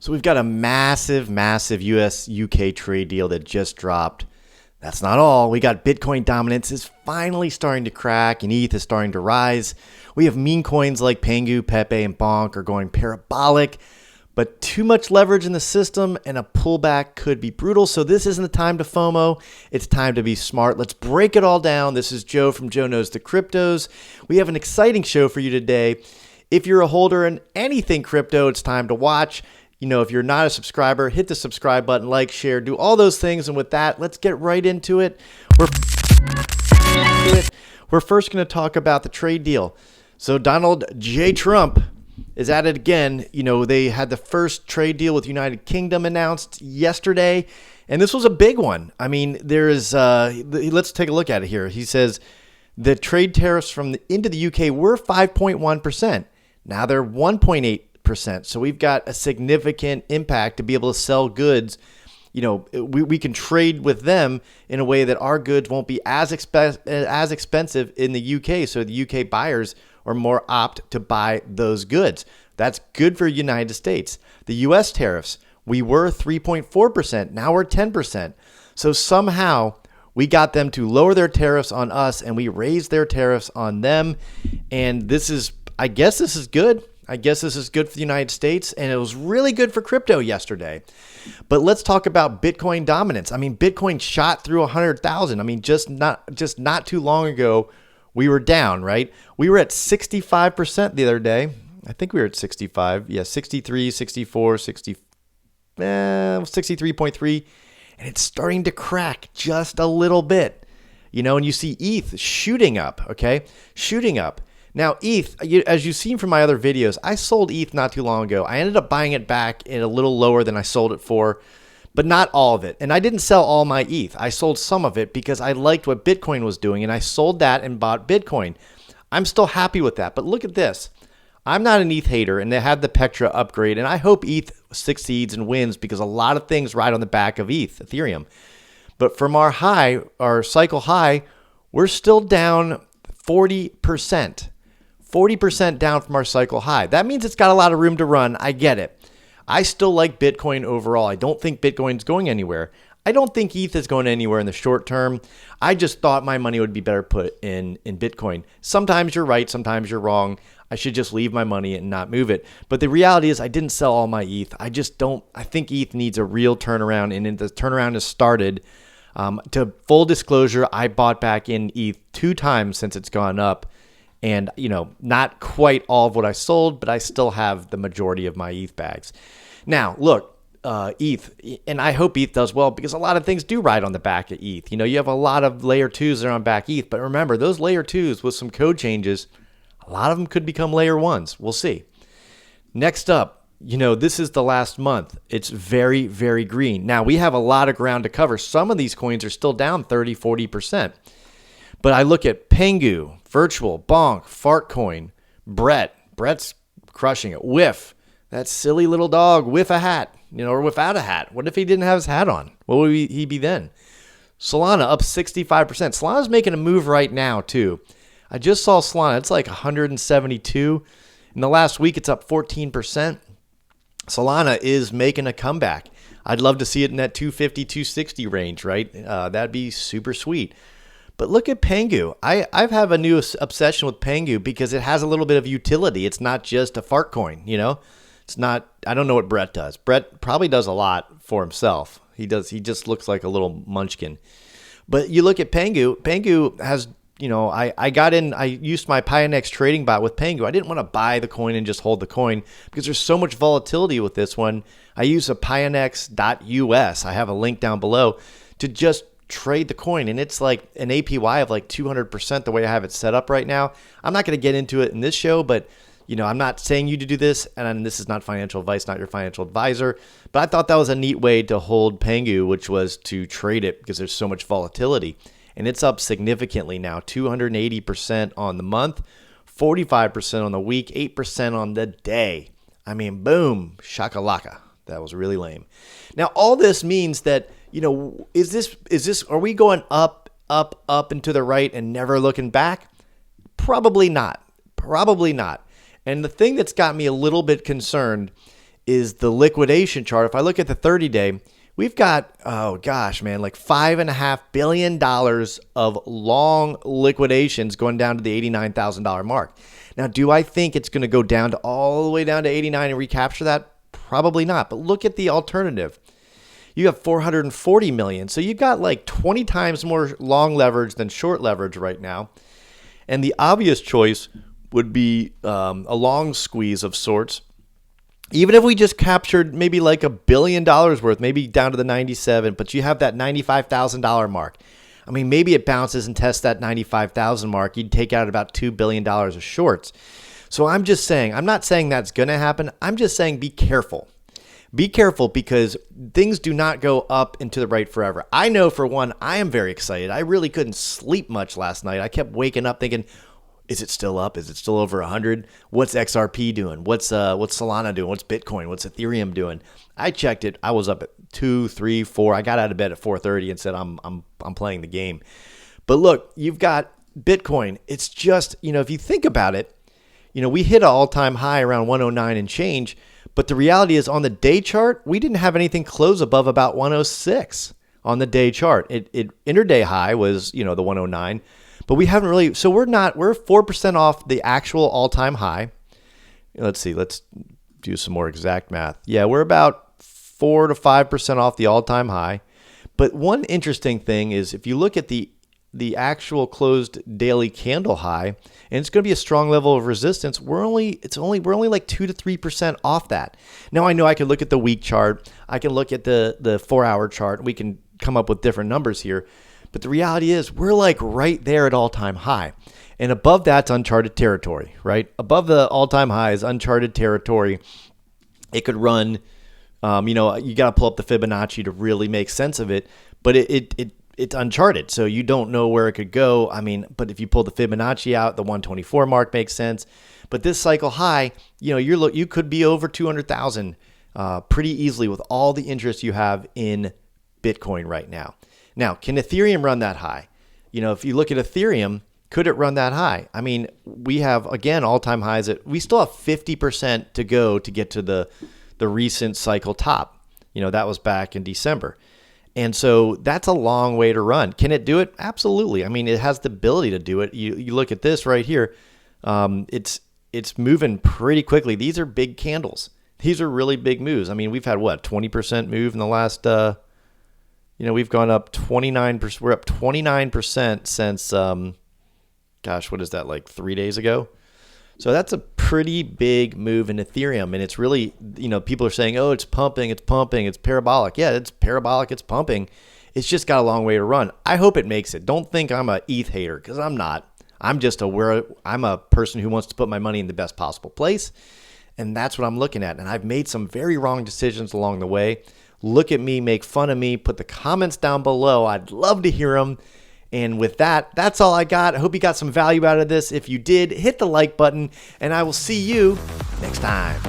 So we've got a massive US-UK trade deal that just dropped. That's not all. We got Bitcoin dominance is finally starting to crack and ETH is starting to rise. We have meme coins like Pengu, Pepe, and Bonk are going parabolic, but too much leverage in the system and a pullback could be brutal. So this isn't the time to FOMO. It's time to be smart. Let's break it all down. This is Joe from Joe Knows the Cryptos. We have an exciting show for you today. If you're a holder in anything crypto, it's time to watch. You know, if you're not a subscriber, hit the subscribe button, like, share, do all those things. And with that, let's get right into it. We're first going to talk about the trade deal. So Donald J. Trump is at it again. You know, they had the first trade deal with United Kingdom announced yesterday, and this was a big one. I mean, there is, let's take a look at it here. He says the trade tariffs into the UK were 5.1%. Now they're 1.8%. So we've got a significant impact to be able to sell goods. You know, we can trade with them in a way that our goods won't be as expensive in the UK. So the UK buyers are more apt to buy those goods. That's good for the United States. The US tariffs, we were 3.4%. Now we're 10%. So somehow we got them to lower their tariffs on us and we raised their tariffs on them. And I guess this is good. I guess this is good for the United States, and it was really good for crypto yesterday. But let's talk about Bitcoin dominance. I mean, Bitcoin shot through 100,000. I mean, just not too long ago, we were down, right? We were at 65% the other day. I think we were at 65. Yeah, 63, 64, 63.3. And it's starting to crack just a little bit. You know, and you see ETH shooting up, okay? Shooting up. Now, ETH, as you've seen from my other videos, I sold ETH not too long ago. I ended up buying it back at a little lower than I sold it for, but not all of it. And I didn't sell all my ETH. I sold some of it because I liked what Bitcoin was doing, and I sold that and bought Bitcoin. I'm still happy with that, but look at this. I'm not an ETH hater, and they had the Petra upgrade, and I hope ETH succeeds and wins because a lot of things ride on the back of Ethereum. But from our cycle high, we're still down 40%. 40% down from our cycle high. That means it's got a lot of room to run. I get it. I still like Bitcoin overall. I don't think Bitcoin's going anywhere. I don't think ETH is going anywhere in the short term. I just thought my money would be better put in Bitcoin. Sometimes you're right. Sometimes you're wrong. I should just leave my money and not move it. But the reality is I didn't sell all my ETH. I think ETH needs a real turnaround, and the turnaround has started. To full disclosure, I bought back in ETH 2 times since it's gone up. And, you know, not quite all of what I sold, but I still have the majority of my ETH bags. Now, look, ETH, and I hope ETH does well because a lot of things do ride on the back of ETH. You know, you have a lot of layer 2s that are on back ETH, but remember, those layer 2s with some code changes, a lot of them could become layer 1s. We'll see. Next up, you know, this is the last month. It's very, very green. Now, we have a lot of ground to cover. Some of these coins are still down 30, 40%. But I look at Pengu, Virtual, Bonk, Fartcoin, Brett's crushing it. Whiff, that silly little dog, with a hat, you know, or without a hat. What if he didn't have his hat on? What would he be then? Solana up 65%. Solana's making a move right now, too. I just saw Solana. It's like 172. In the last week, it's up 14%. Solana is making a comeback. I'd love to see it in that 250, 260 range, right? That'd be super sweet. But look at Pengu. I have a new obsession with Pengu because it has a little bit of utility. It's not just a fart coin, you know? It's not, I don't know what Brett does. Brett probably does a lot for himself. He just looks like a little munchkin. But you look at Pengu. Pengu has, you know, I used my Pionex trading bot with Pengu. I didn't want to buy the coin and just hold the coin because there's so much volatility with this one. I use a Pionex.us. I have a link down below to just trade the coin, and it's like an APY of like 200% the way I have it set up right now. I'm not going to get into it in this show, but you know, I'm not saying you to do this, and this is not financial advice, not your financial advisor, but I thought that was a neat way to hold Pengu, which was to trade it because there's so much volatility, and it's up significantly now, 280% on the month, 45% on the week, 8% on the day. I mean, boom, shakalaka. That was really lame. Now, all this means that, you know, are we going up and to the right and never looking back? Probably not. And the thing that's got me a little bit concerned is the liquidation chart. If I look at the 30-day, we've got, oh gosh, man, like $5.5 billion of long liquidations going down to the $89,000 mark. Now, do I think it's going to go down to all the way down to 89 and recapture that? Probably not. But look at the alternative. You have 440 million. So you've got like 20 times more long leverage than short leverage right now. And the obvious choice would be a long squeeze of sorts. Even if we just captured maybe like $1 billion worth, maybe down to the 97, but you have that $95,000 mark. I mean, maybe it bounces and tests that 95,000 mark. You'd take out about $2 billion of shorts. So I'm just saying, I'm not saying that's going to happen. I'm just saying be careful. Be careful because things do not go up and to the right forever. I know for one, I am very excited. I really couldn't sleep much last night. I kept waking up thinking, is it still up? Is it still over 100? What's XRP doing? What's Solana doing? What's Bitcoin? What's Ethereum doing? I checked it. I was up at 2, 3, 4. I got out of bed at 4:30 and said I'm playing the game. But look, you've got Bitcoin. It's just, if you think about it, we hit an all-time high around 109 and change. But the reality is on the day chart, we didn't have anything close above about 106 on the day chart. It intraday high was, the 109, but we haven't really, so we're 4% off the actual all-time high. Let's see, let's do some more exact math. Yeah, we're about 4 to 5% off the all-time high. But one interesting thing is if you look at the actual closed daily candle high, and it's going to be a strong level of resistance, we're only like 2 to 3% off that. Now I know I can look at the week chart, I can look at the 4-hour chart, we can come up with different numbers here, but the reality is we're like right there at all-time high, and above that's uncharted territory, right? Above the all-time high is uncharted territory. It could run, you got to pull up the Fibonacci to really make sense of it, but it's uncharted, so you don't know where it could go. I mean, but if you pull the Fibonacci out, the 124 mark makes sense. But this cycle high, you could be over 200,000 pretty easily with all the interest you have in Bitcoin right now. Now, can Ethereum run that high? If you look at Ethereum, could it run that high? I mean, we have, again, all-time highs. We still have 50% to go to get to the recent cycle top. That was back in December. And so that's a long way to run. Can it do it? Absolutely. I mean, it has the ability to do it. You look at this right here. It's moving pretty quickly. These are big candles. These are really big moves. I mean, we've had 20% move in the last, we've gone up 29%. We're up 29% since, what is that, like 3 days ago? So that's a pretty big move in Ethereum. And it's really, people are saying, oh, it's pumping, it's parabolic. Yeah, it's parabolic, it's pumping. It's just got a long way to run. I hope it makes it. Don't think I'm a ETH hater, because I'm not. I'm a person who wants to put my money in the best possible place. And that's what I'm looking at. And I've made some very wrong decisions along the way. Look at me, make fun of me, put the comments down below. I'd love to hear them. And with that, that's all I got. I hope you got some value out of this. If you did, hit the like button, and I will see you next time.